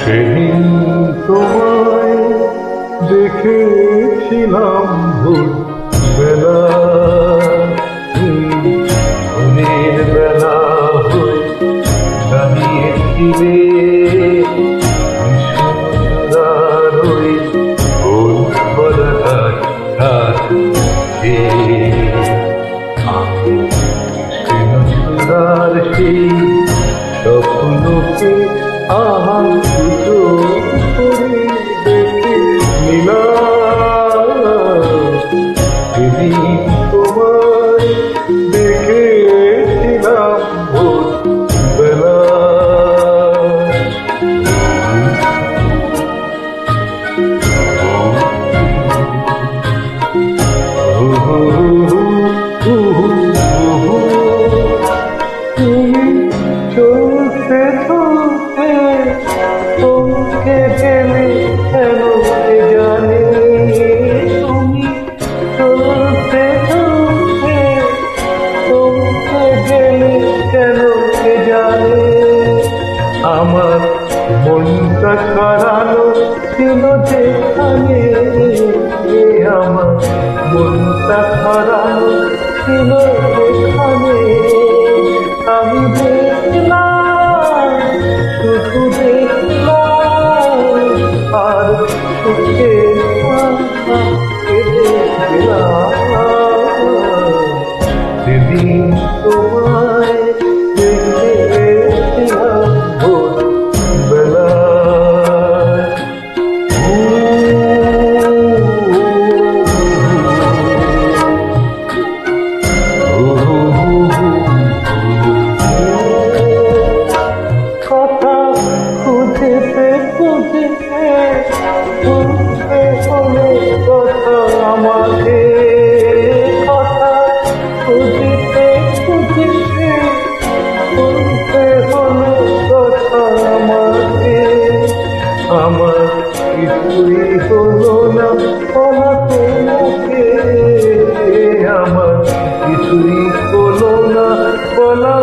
সেদিন তোমায় দেখেছিলাম ভোরবেলা, ভোরের বেলা হয়ে দাঁড়িয়েছিলে সুন্দর হয়ে ভোর বলার কাছে। আমি সুন্দর সেই স্বপ্নকে আমার দুটো করে দেখে নিলাম। সেদিন তোমায় দেখেছিলাম ভোরবেলা। তুমি চলতে চলতে তোমাকে গেলে কেন কে জানে, তুমি চলতে চলতে তোমাকে গেলে কেন কে জানে। আমার মনটা হারানো ছিল যেখানে, আমার মনটা হারানো ছিল যেখানে। আমি দেখলাম, শুধু দেখলাম, আর সুখে সেদিন তোমায় দেখেছিলাম ভোরবেলা। কথা খুঁজতে খুঁজতে বলতে হলো কথা আমাকে, কথা খুঁজতে খুঁজতে বলতে হলো কথা আমাকে। আমার কিছুই হলো না বলা তোমাকে, আমার কিছুই হলো না বলা।